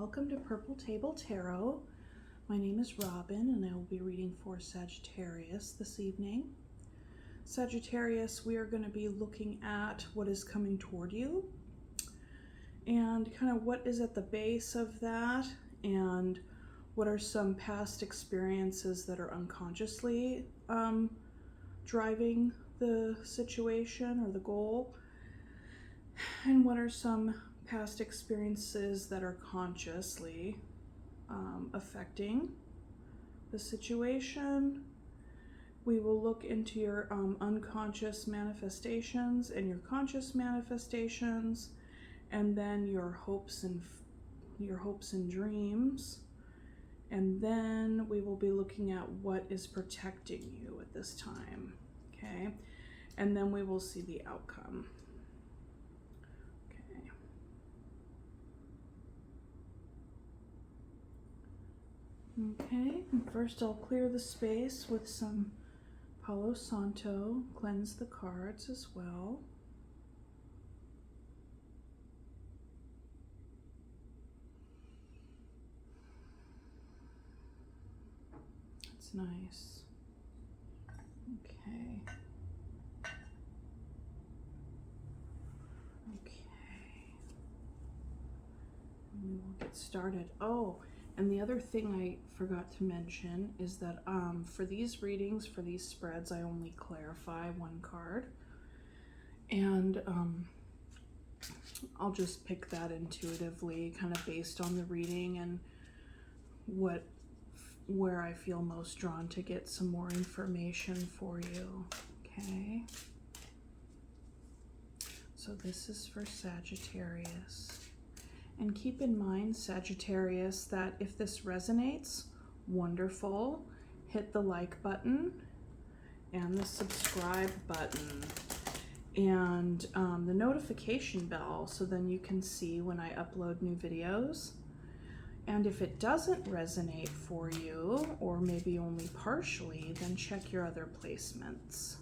welcome to Purple Table Tarot. My name is Robin and I will be reading for Sagittarius this evening. Sagittarius, we are going to be looking at what is coming toward you and kind of what is at the base of that and what are some past experiences that are unconsciously driving the situation or the goal, and what are some past experiences that are consciously affecting the situation. We will look into your unconscious manifestations and your conscious manifestations, and then your hopes and dreams. And then we will be looking at what is protecting you at this time, okay? And then we will see the outcome. Okay, and first I'll clear the space with some Palo Santo, cleanse the cards as well. That's nice. Okay. And we will get started. Oh, and the other thing I forgot to mention is that for these readings, for these spreads, I only clarify one card. And I'll just pick that intuitively, kind of based on the reading and where I feel most drawn to get some more information for you, okay? So this is for Sagittarius. And keep in mind, Sagittarius, that if this resonates, wonderful. Hit the like button and the subscribe button and the notification bell, so then you can see when I upload new videos. And if it doesn't resonate for you, or maybe only partially, then check your other placements.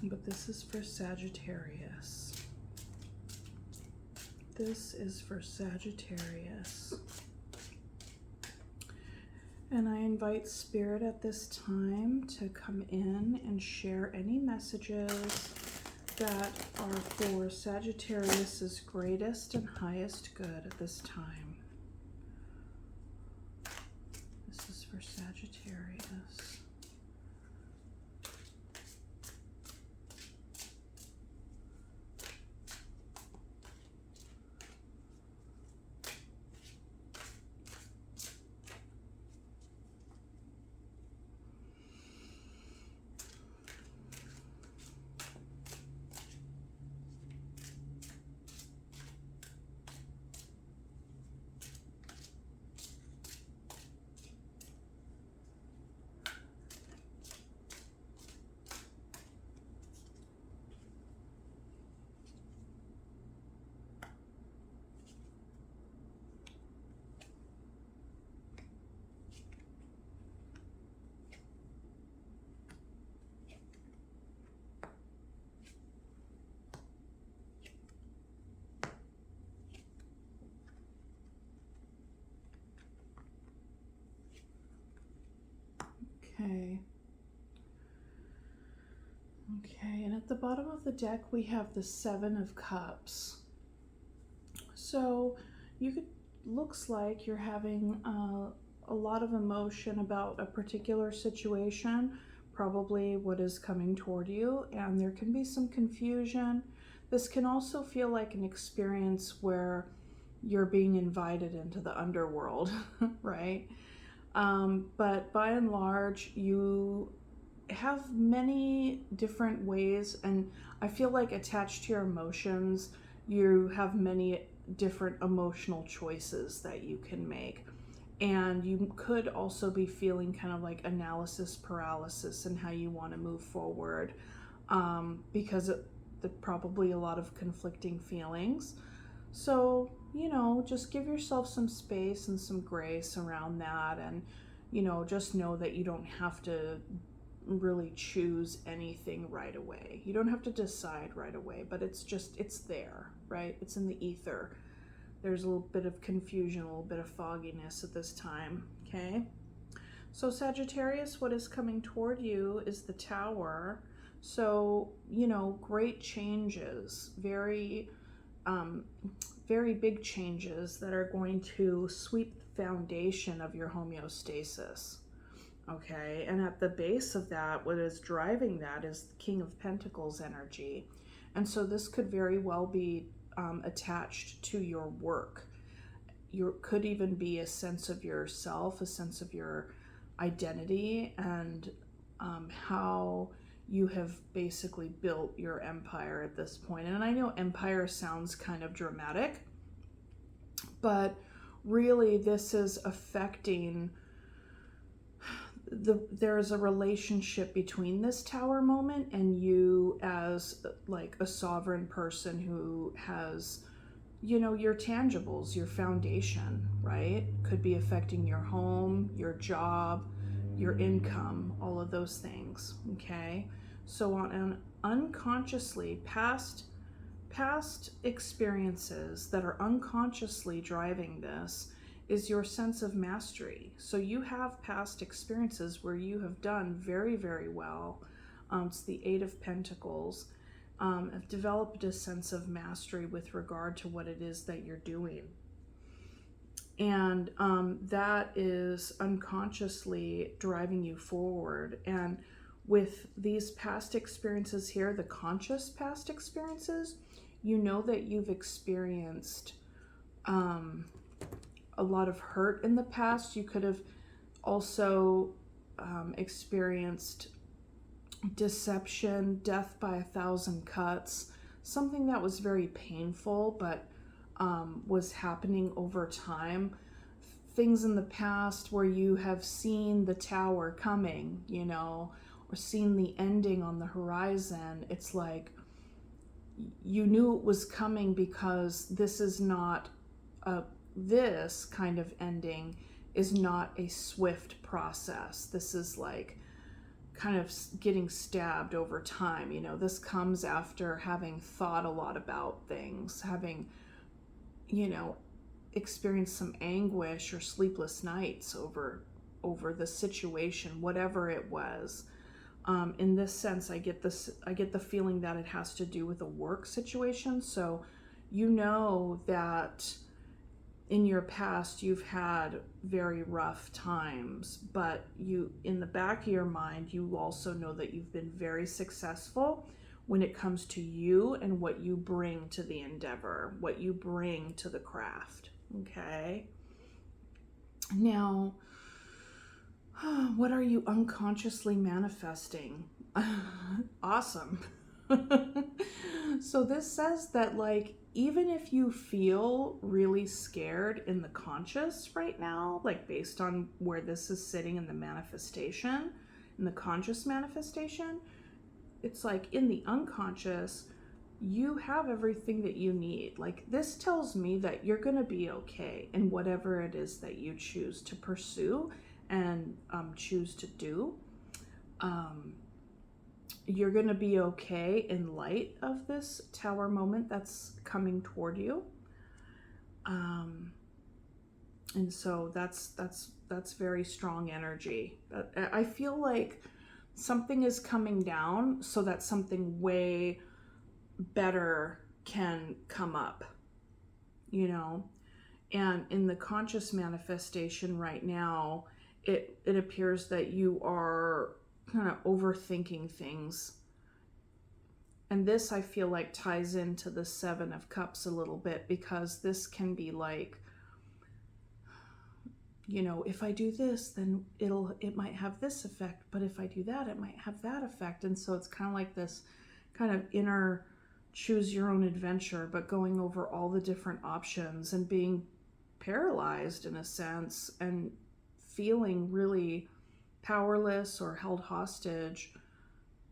But this is for Sagittarius. This is for Sagittarius. And I invite Spirit at this time to come in and share any messages that are for Sagittarius's greatest and highest good at this time. This is for Sagittarius. Okay, and at the bottom of the deck we have the Seven of Cups. So looks like you're having a lot of emotion about a particular situation, probably what is coming toward you, and there can be some confusion. This can also feel like an experience where you're being invited into the underworld, right? But by and large, you have many different ways, and I feel like attached to your emotions, you have many different emotional choices that you can make. And you could also be feeling kind of like analysis paralysis in how you want to move forward, because there's probably a lot of conflicting feelings. So, you know, just give yourself some space and some grace around that, and, you know, just know that you don't have to really choose anything right away. You don't have to decide right away, but it's there, right? It's in the ether There's a little bit of confusion, a little bit of fogginess at this time, okay? So Sagittarius, what is coming toward you is the Tower. So, you know, great changes, very big changes that are going to sweep the foundation of your homeostasis. Okay, and at the base of that, what is driving that is the King of Pentacles energy. And so this could very well be attached to your work. Could even be a sense of yourself, a sense of your identity, and how you have basically built your empire at this point. And I know empire sounds kind of dramatic, but really this is affecting there's a relationship between this Tower moment and you as like a sovereign person who has, you know, your tangibles, your foundation, right? Could be affecting your home, your job, your income, all of those things, okay? So on an unconsciously past experiences that are unconsciously driving this is your sense of mastery. So you have past experiences where you have done very, very well. It's the Eight of Pentacles. Have developed a sense of mastery with regard to what it is that you're doing. And that is unconsciously driving you forward. And with these past experiences here, the conscious past experiences, you know that you've experienced a lot of hurt in the past. You could have also experienced deception, death by 1,000 cuts, something that was very painful but was happening over time. Things in the past where you have seen the Tower coming, you know, or seen the ending on the horizon. It's like you knew it was coming because this is not this kind of ending is not a swift process. This is like kind of getting stabbed over time. You know, this comes after having thought a lot about things, having, you know, experienced some anguish or sleepless nights over the situation, whatever it was. In this sense, I get the feeling that it has to do with a work situation. So you know that in your past you've had very rough times, but you, in the back of your mind, you also know that you've been very successful when it comes to you and what you bring to the endeavor, what you bring to the craft. Okay, now what are you unconsciously manifesting? Awesome. So this says that, like, even if you feel really scared in the conscious right now, like based on where this is sitting in the manifestation, in the conscious manifestation, it's like in the unconscious, you have everything that you need. Like, this tells me that you're going to be okay in whatever it is that you choose to pursue and choose to do. You're going to be okay in light of this Tower moment that's coming toward you. And so that's very strong energy. I feel like something is coming down so that something way better can come up, you know. And in the conscious manifestation right now, it appears that you are kind of overthinking things. And this, I feel like, ties into the Seven of Cups a little bit, because this can be like, you know, if I do this, then it might have this effect, but if I do that, it might have that effect. And so it's kind of like this kind of inner choose your own adventure, but going over all the different options and being paralyzed in a sense and feeling really powerless or held hostage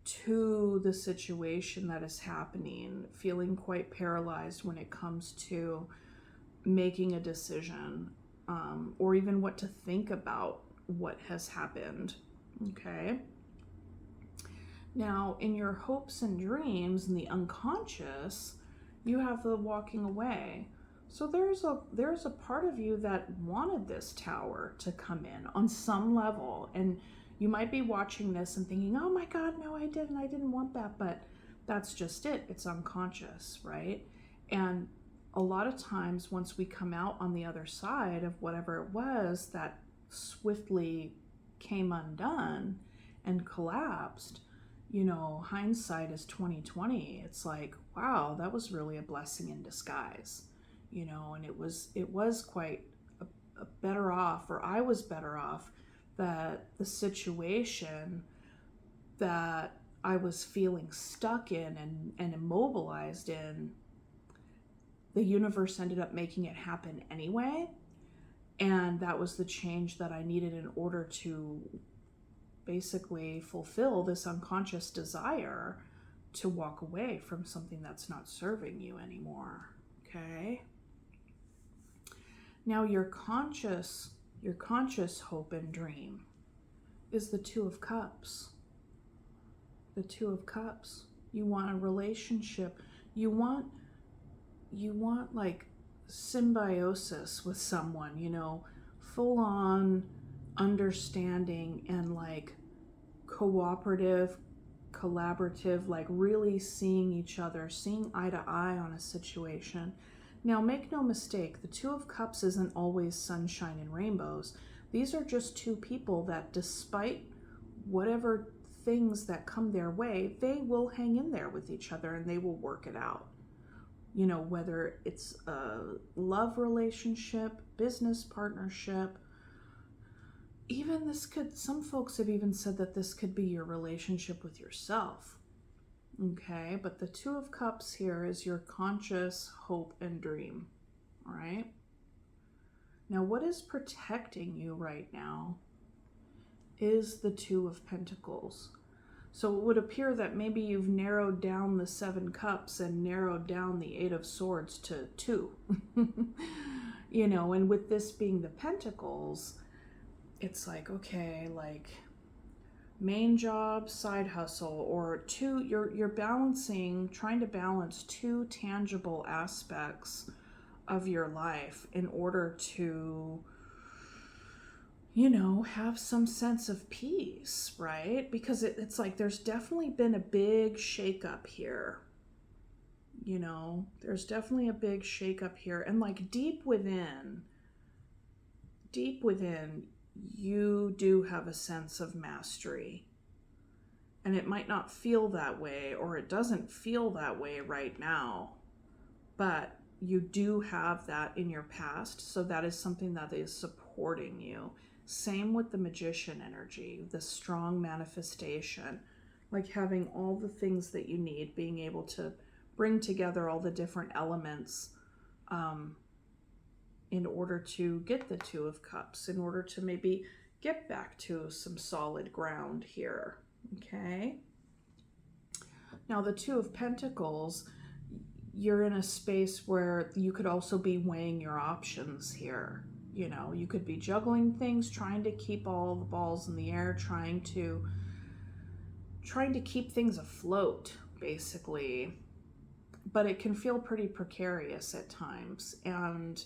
to the situation that is happening, feeling quite paralyzed when it comes to making a decision, or even what to think about what has happened. Okay. Now, in your hopes and dreams, in the unconscious, you have the walking away. So there's a part of you that wanted this tower to come in on some level, and you might be watching this and thinking, "Oh my God, no, I didn't want that." But that's just it. It's unconscious, right? And a lot of times once we come out on the other side of whatever it was that swiftly came undone and collapsed, hindsight is 2020. It's like, wow, that was really a blessing in disguise. And it was quite a better off, or I was better off, that the situation that I was feeling stuck in and immobilized in, the universe ended up making it happen anyway. And that was the change that I needed in order to basically fulfill this unconscious desire to walk away from something that's not serving you anymore. Okay? Now your conscious hope and dream is the Two of Cups. The Two of Cups. You want a relationship. You want like symbiosis with someone, full on understanding and like cooperative, collaborative, like really seeing each other, seeing eye to eye on a situation. Now, make no mistake, the Two of Cups isn't always sunshine and rainbows. These are just two people that, despite whatever things that come their way, they will hang in there with each other and they will work it out. Whether it's a love relationship, business partnership, even some folks have even said that this could be your relationship with yourself. Okay, but the Two of Cups here is your conscious hope and dream. All right. Now, what is protecting you right now is the Two of Pentacles. So it would appear that maybe you've narrowed down the Seven Cups and narrowed down the Eight of Swords to 2. And with this being the Pentacles, it's like, okay, like main job, side hustle, or you're trying to balance two tangible aspects of your life in order to have some sense of peace, right? Because it's like there's definitely been a big shakeup here. There's definitely a big shakeup here. And like deep within, you do have a sense of mastery. And it might not feel that way, or it doesn't feel that way right now, but you do have that in your past. So that is something that is supporting you. Same with the Magician energy, the strong manifestation, like having all the things that you need, being able to bring together all the different elements in order to get the Two of Cups, in order to maybe get back to some solid ground here. Okay. Now the Two of Pentacles, you're in a space where you could also be weighing your options here. You could be juggling things, trying to keep all the balls in the air, trying to keep things afloat, basically. But it can feel pretty precarious at times. And,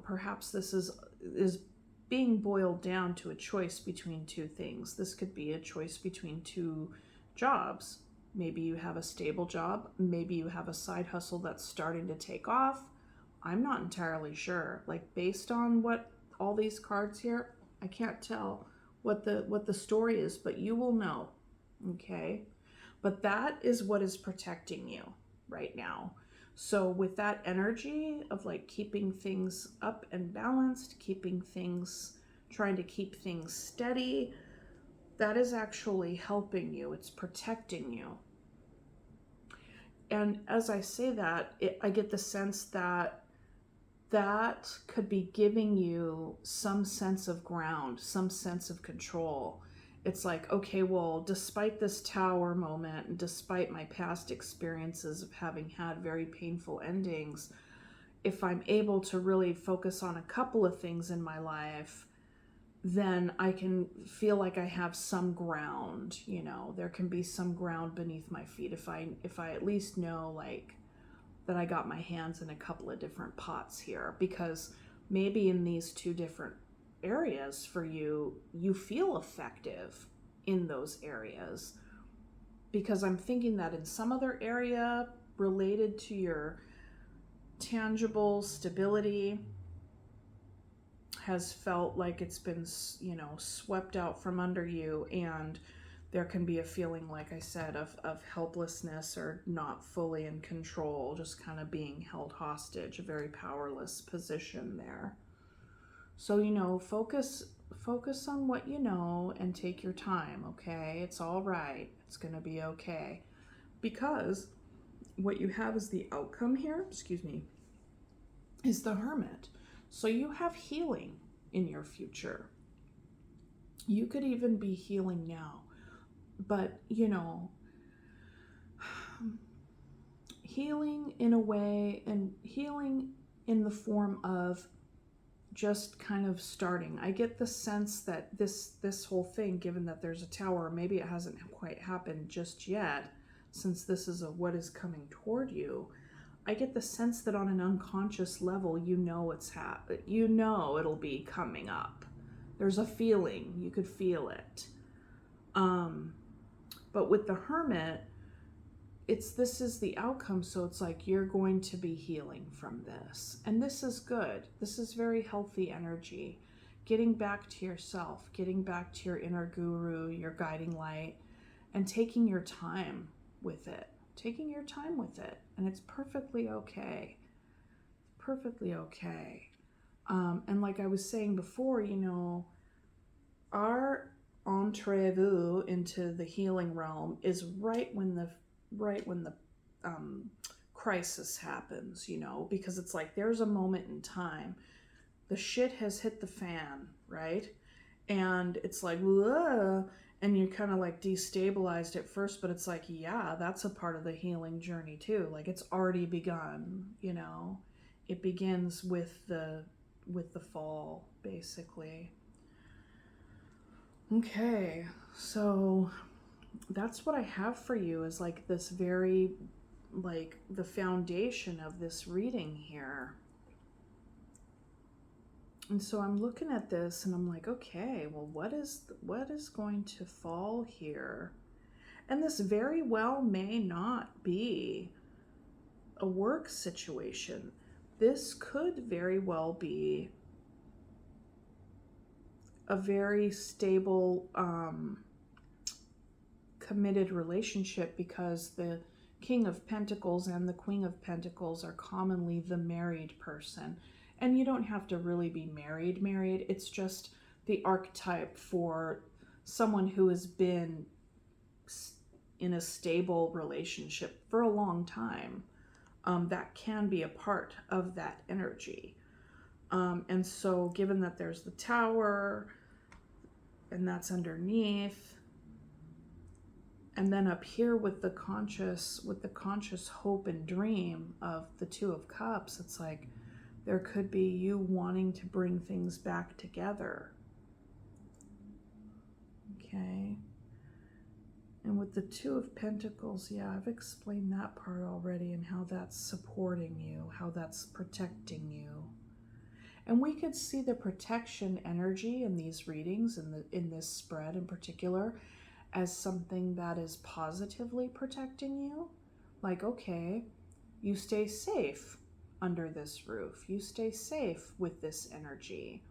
perhaps this is being boiled down to a choice between two things. This could be a choice between two jobs. Maybe you have a stable job. Maybe you have a side hustle that's starting to take off. I'm not entirely sure. Like, based on what all these cards here, I can't tell what the story is, but you will know. Okay? But that is what is protecting you right now. So with that energy of like keeping things up and balanced, trying to keep things steady, that is actually helping you. It's protecting you. And as I say that, I get the sense that could be giving you some sense of ground, some sense of control. It's like, okay, well, despite this tower moment and despite my past experiences of having had very painful endings, if I'm able to really focus on a couple of things in my life, then I can feel like I have some ground, there can be some ground beneath my feet if I at least know, like, that I got my hands in a couple of different pots here, because maybe in these two different areas for you, you feel effective in those areas, because I'm thinking that in some other area related to your tangible stability has felt like it's been, swept out from under you, and there can be a feeling, like I said, of helplessness or not fully in control, just kind of being held hostage, a very powerless position there. So, focus on what you know and take your time, okay? It's all right. It's going to be okay. Because what you have as the outcome here, is the Hermit. So you have healing in your future. You could even be healing now. But, healing in a way, and healing in the form of just kind of starting. I get the sense that this whole thing, given that there's a tower, maybe it hasn't quite happened just yet, since this is what is coming toward you. I get the sense that on an unconscious level, it's happening. It'll be coming up. There's a feeling. You could feel it. But with the Hermit, this is the outcome. So it's like you're going to be healing from this. And this is good. This is very healthy energy. Getting back to yourself, getting back to your inner guru, your guiding light, and taking your time with it. And it's perfectly okay. Perfectly okay. And like I was saying before, our entree into the healing realm is right when the crisis happens, because it's like there's a moment in time. The shit has hit the fan, right? And it's like, whoa. And you're kind of like destabilized at first, but it's like, yeah, that's a part of the healing journey too. Like it's already begun, It begins with the fall, basically. Okay, so that's what I have for you, is like this very, like the foundation of this reading here. And so I'm looking at this and I'm like, okay, well, what is going to fall here? And this very well may not be a work situation. This could very well be a very stable, committed relationship, because the King of Pentacles and the Queen of Pentacles are commonly the married person. And you don't have to really be married. It's just the archetype for someone who has been in a stable relationship for a long time. That can be a part of that energy. And so given that there's the Tower, and that's underneath, and then up here with the conscious hope and dream of the Two of Cups, it's like there could be you wanting to bring things back together. Okay. And with the Two of Pentacles, yeah, I've explained that part already, and how that's supporting you, how that's protecting you. And we could see the protection energy in these readings, in this spread in particular, as something that is positively protecting you. Like, okay, you stay safe under this roof. You stay safe with this energy.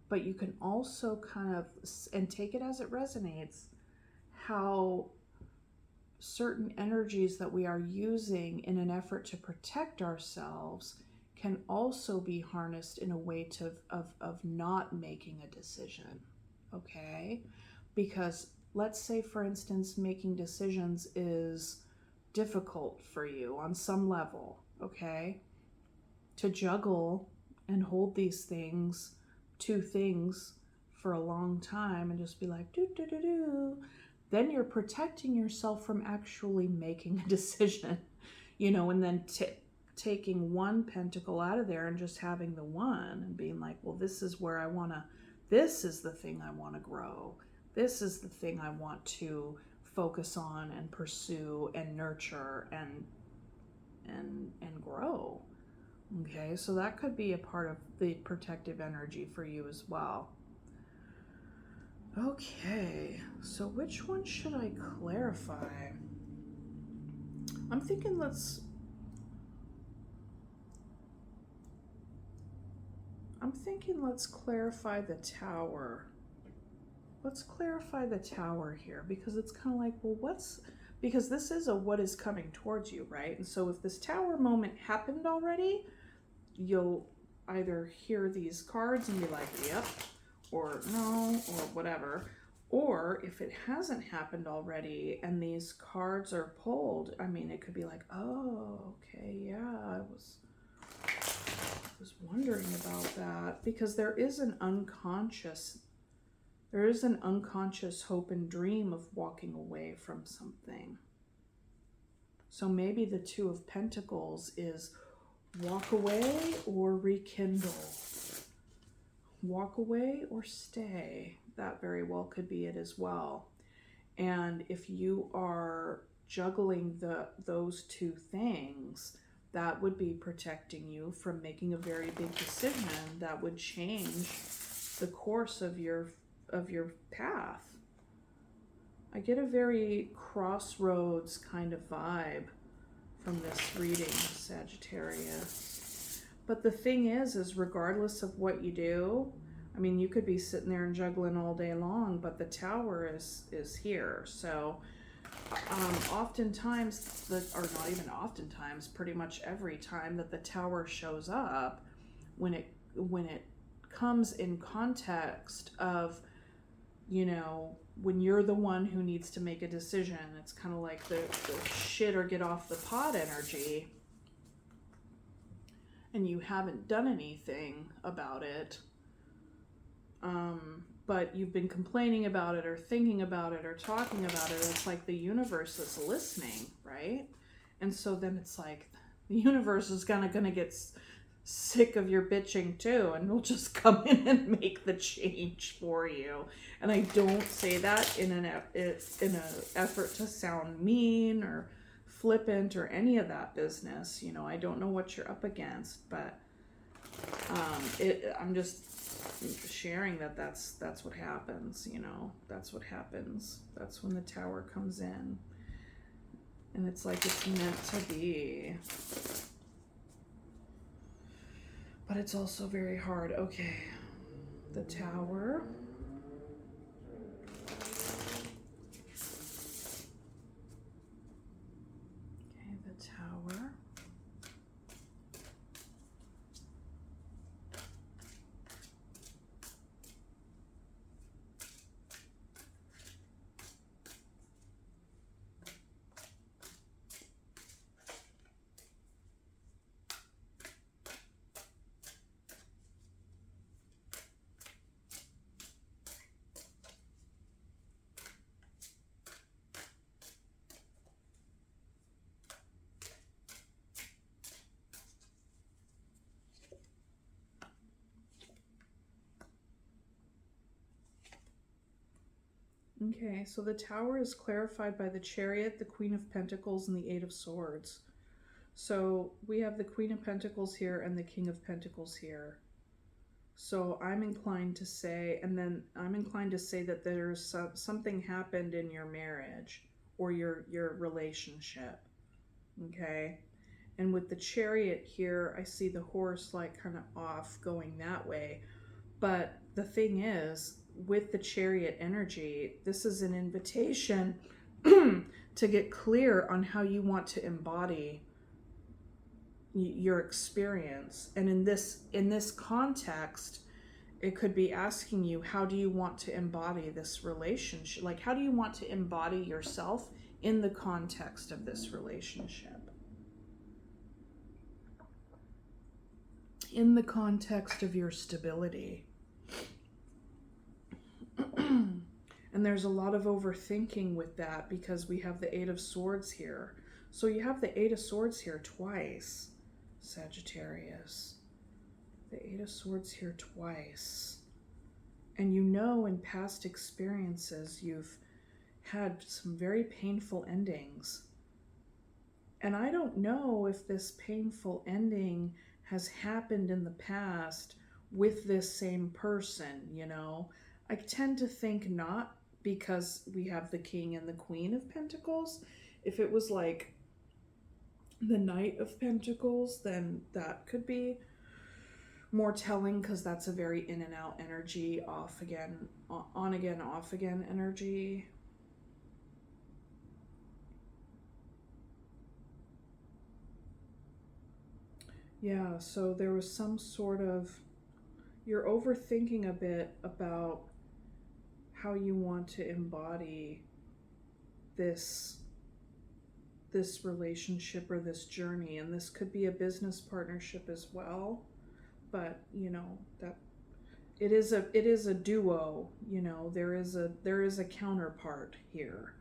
But you can also kind of, and take it as it resonates, how certain energies that we are using in an effort to protect ourselves can also be harnessed in a way of not making a decision, okay? Because let's say, for instance, making decisions is difficult for you on some level, okay? To juggle and hold these things, two things, for a long time and just be like, then you're protecting yourself from actually making a decision, and then taking one pentacle out of there and just having the one and being like, well, this is where this is the thing I want to grow. This is the thing I want to focus on and pursue and nurture and grow. Okay, so that could be a part of the protective energy for you as well. Okay, so which one should I clarify? I'm thinking let's clarify the Tower. Let's clarify the Tower here, because it's kind of like, well, because this is a what is coming towards you, right? And so if this Tower moment happened already, you'll either hear these cards and be like, yep, or no, or whatever. Or if it hasn't happened already and these cards are pulled, I mean, it could be like, oh, okay, yeah, I was wondering about that, because there is an unconscious hope and dream of walking away from something. So maybe the Two of Pentacles is walk away or rekindle. Walk away or stay. That very well could be it as well. And if you are juggling those two things, that would be protecting you from making a very big decision that would change the course of your path. I get a very crossroads kind of vibe from this reading, Sagittarius. But the thing is regardless of what you do, I mean, you could be sitting there and juggling all day long, but the Tower is here. So oftentimes, or not even oftentimes, pretty much every time that the Tower shows up, when it comes in context of, you know, when you're the one who needs to make a decision, it's kind of like the shit or get off the pot energy, and you haven't done anything about it, but you've been complaining about it or thinking about it or talking about it. It's like the universe is listening, right? And so then it's like the universe is gonna get sick of your bitching too, and will just come in and make the change for you. And I don't say that in an effort to sound mean or flippant or any of that business. You know, I don't know what you're up against, but I'm just sharing that's what happens. You know, that's what happens. That's when the Tower comes in, and it's like it's meant to be. But it's also very hard. Okay, the Tower. Okay, the Tower. Okay, so the Tower is clarified by the Chariot, the Queen of Pentacles, and the Eight of Swords. So we have the Queen of Pentacles here and the King of Pentacles here. So I'm inclined to say, that there's something happened in your marriage or your relationship. Okay, and with the Chariot here, I see the horse like kind of off going that way. But the thing is, with the Chariot energy, this is an invitation to get clear on how you want to embody your experience. And in this context, it could be asking you, how do you want to embody this relationship? Like, how do you want to embody yourself in the context of this relationship? In the context of your stability. And there's a lot of overthinking with that, because we have the Eight of Swords here. So you have the Eight of Swords here twice, Sagittarius. The Eight of Swords here twice. And you know, in past experiences, you've had some very painful endings. And I don't know if this painful ending has happened in the past with this same person, you know. I tend to think not, because we have the King and the Queen of Pentacles. If it was like the Knight of Pentacles, then that could be more telling, because that's a very in and out energy, off again, on again, off again energy. Yeah, so there was some sort of, you're overthinking a bit about how you want to embody this relationship or this journey, and this could be a business partnership as well. But you know that it is a duo. You know, there is a counterpart here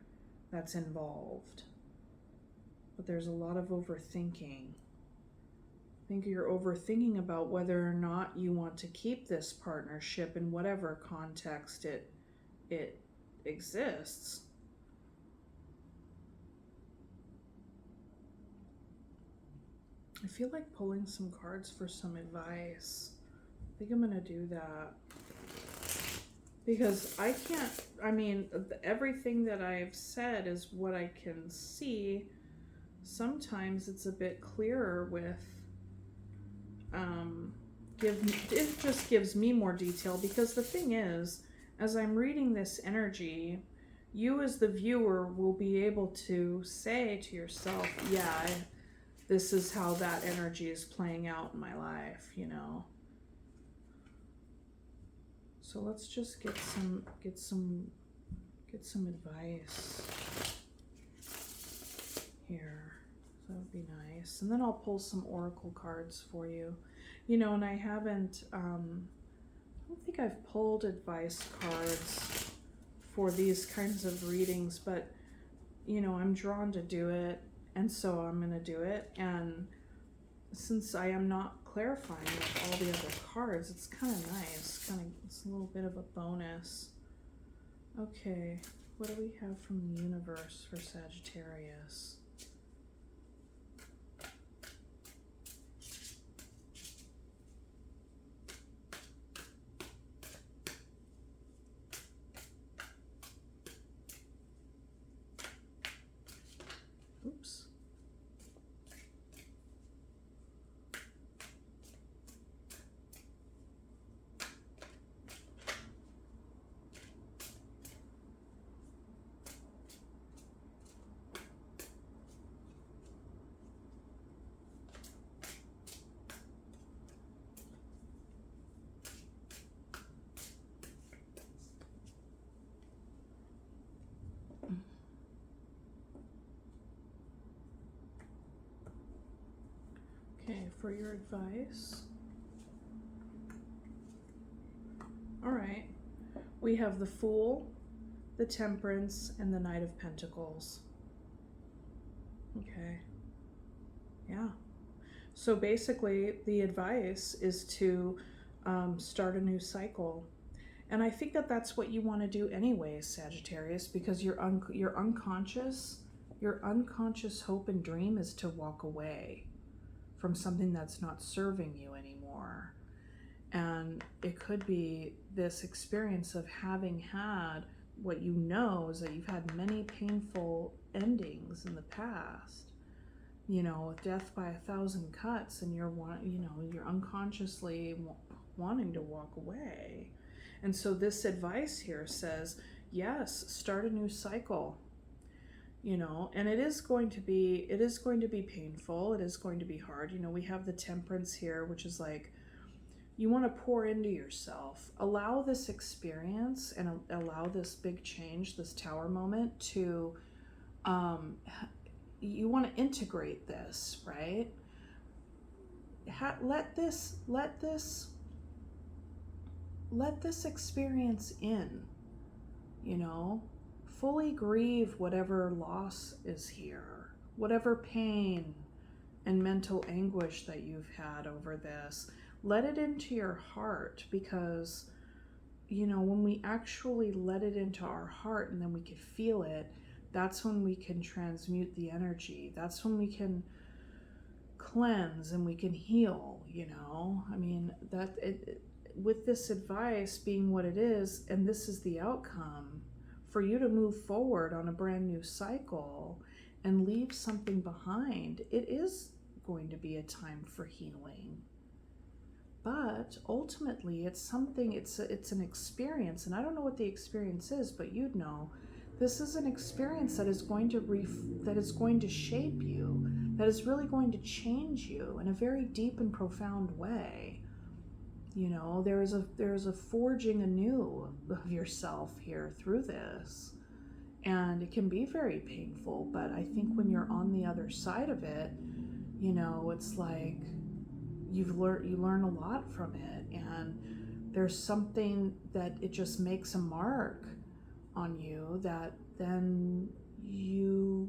that's involved, but there's a lot of overthinking. I think you're overthinking about whether or not you want to keep this partnership in whatever context it exists. I feel like pulling some cards for some advice. I think I'm gonna do that, because I mean, everything that I've said is what I can see. Sometimes it's a bit clearer with, it just gives me more detail, because the thing is, as I'm reading this energy, you as the viewer will be able to say to yourself, yeah, this is how that energy is playing out in my life, you know. So let's just get some advice here. So that would be nice. And then I'll pull some oracle cards for you. You know, and I haven't, I don't think I've pulled advice cards for these kinds of readings, but, you know, I'm drawn to do it, and so I'm going to do it. And since I am not clarifying with all the other cards, it's kind of nice. It's a little bit of a bonus. Okay, what do we have from the universe for Sagittarius? Oops. Okay, for your advice. All right. We have the Fool, the Temperance, and the Knight of Pentacles. Okay. Yeah. So basically, the advice is to start a new cycle. And I think that that's what you want to do anyways, Sagittarius, because your unconscious hope and dream is to walk away from something that's not serving you anymore. And it could be this experience of having had, what you know is that you've had many painful endings in the past, you know, death by 1,000 cuts, and you're unconsciously wanting to walk away. And so this advice here says, yes, start a new cycle. You know, and it is going to be painful. It is going to be hard. You know, we have the Temperance here, which is like, you want to pour into yourself, allow this experience and allow this big change, this Tower moment to, you want to integrate this, right? Let this experience in, you know. Fully grieve whatever loss is here, whatever pain and mental anguish that you've had over this. Let it into your heart, because, you know, when we actually let it into our heart and then we can feel it, that's when we can transmute the energy. That's when we can cleanse and we can heal, you know. I mean, with this advice being what it is, and this is the outcome, for you to move forward on a brand new cycle and leave something behind, it is going to be a time for healing. But ultimately, it's something, it's an experience, and I don't know what the experience is, but you'd know. This is an experience that is going to shape you, that is really going to change you in a very deep and profound way. You know, there is a forging anew of yourself here through this. And it can be very painful, but I think when you're on the other side of it, you know, it's like you learn a lot from it, and there's something that it just makes a mark on you that then you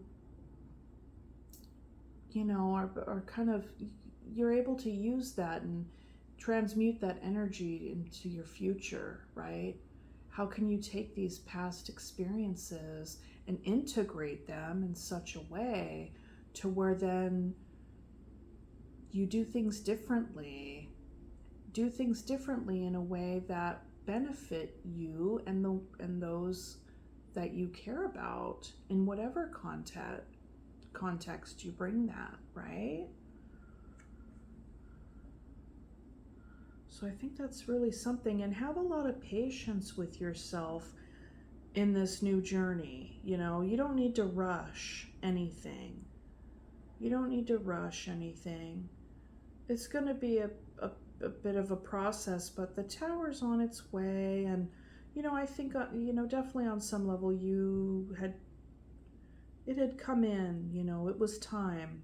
know, are kind of, you're able to use that and transmute that energy into your future, right? How can you take these past experiences and integrate them in such a way to where then you do things differently in a way that benefit you and those that you care about in whatever context you bring that, right? So I think that's really something, and have a lot of patience with yourself in this new journey. You know, you don't need to rush anything. It's going to be a bit of a process, but the tower's on its way, and you know, I think you know, definitely on some level it had come in, you know, it was time,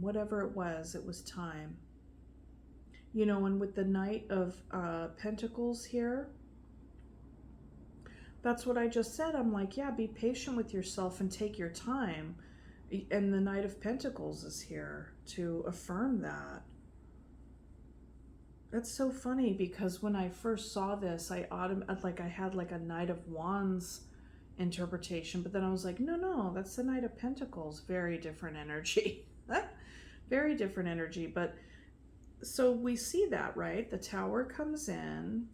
whatever it was time, you know. And with the Knight of Pentacles here, that's what I just said. I'm like, yeah, be patient with yourself and take your time. And the Knight of Pentacles is here to affirm that. That's so funny, because when I first saw this, I had like a Knight of Wands interpretation, but then I was like, no, that's the Knight of Pentacles. Very different energy. Very different energy. But so we see that, right? The Tower comes in,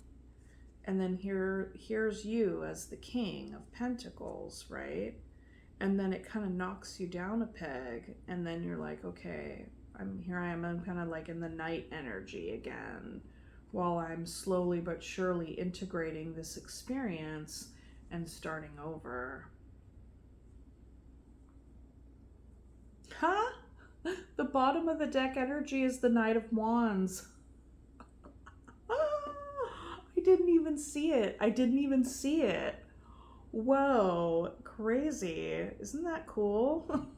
and then here's you as the King of Pentacles, right? And then it kind of knocks you down a peg, and then you're like, okay, I'm kind of like in the Knight energy again, while I'm slowly but surely integrating this experience and starting over. Huh? The bottom of the deck energy is the Knight of Wands. I didn't even see it. Whoa, crazy. Isn't that cool?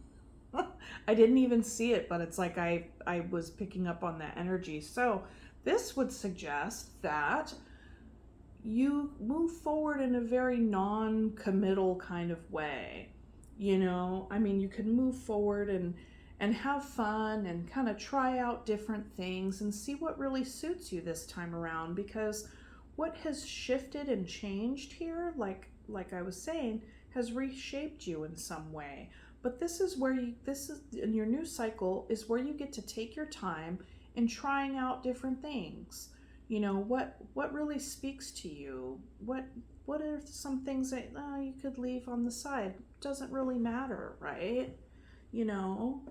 I didn't even see it, but it's like I was picking up on that energy. So this would suggest that you move forward in a very non-committal kind of way. You know, I mean, you can move forward and have fun and kind of try out different things and see what really suits you this time around, because what has shifted and changed here, like I was saying, has reshaped you in some way. But this is in your new cycle, is where you get to take your time in trying out different things. You know, what really speaks to you? What are some things that you could leave on the side? Doesn't really matter, right? You know.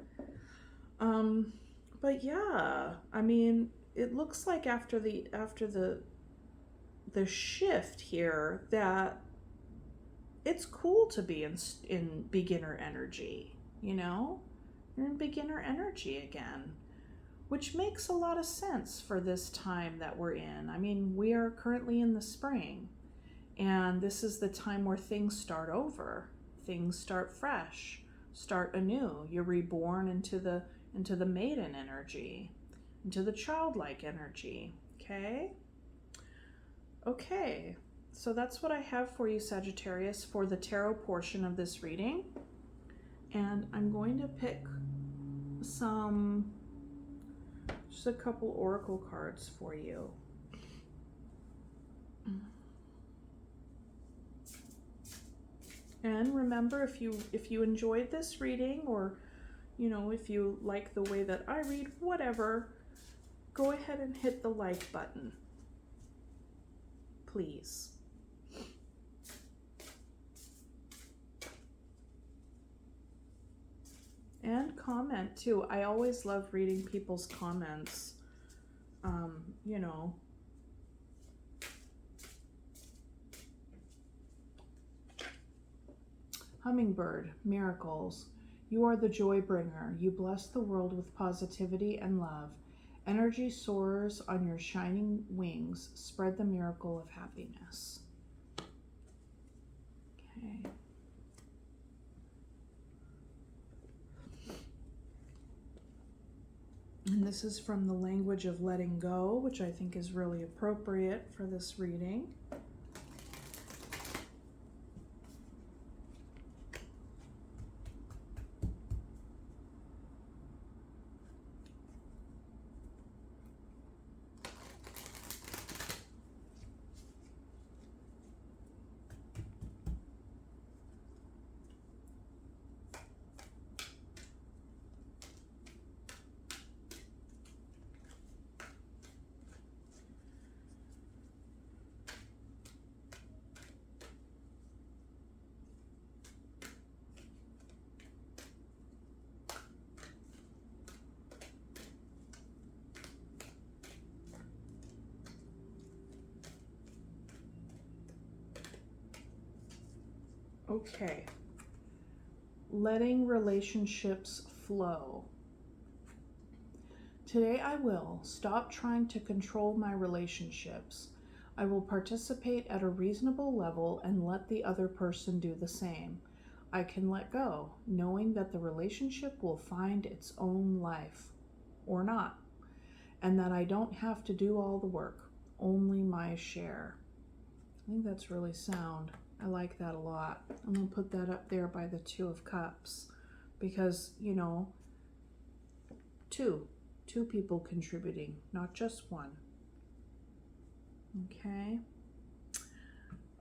But yeah, I mean, it looks like after the shift here that it's cool to be in beginner energy, you know? You're in beginner energy again, which makes a lot of sense for this time that we're in. I mean, we are currently in the spring, and this is the time where things start over. Things start fresh, start anew. You're reborn into the maiden energy, into the childlike energy, okay? Okay. So that's what I have for you, Sagittarius, for the tarot portion of this reading. And I'm going to pick just a couple oracle cards for you. And remember, if you enjoyed this reading, or you know, if you like the way that I read, whatever, go ahead and hit the like button, please. And comment too. I always love reading people's comments. You know, Hummingbird, miracles. You are the joy bringer. You bless the world with positivity and love. Energy soars on your shining wings. Spread the miracle of happiness. Okay. And this is from the language of letting go, which I think is really appropriate for this reading. Okay. Letting relationships flow. Today I will stop trying to control my relationships. I will participate at a reasonable level and let the other person do the same. I can let go, knowing that the relationship will find its own life, or not, and that I don't have to do all the work, only my share. I think that's really sound. I like that a lot. I'm going to put that up there by the Two of Cups because, you know, two people contributing, not just one. Okay.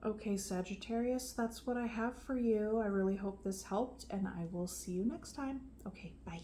Okay, Sagittarius, that's what I have for you. I really hope this helped, and I will see you next time. Okay, bye.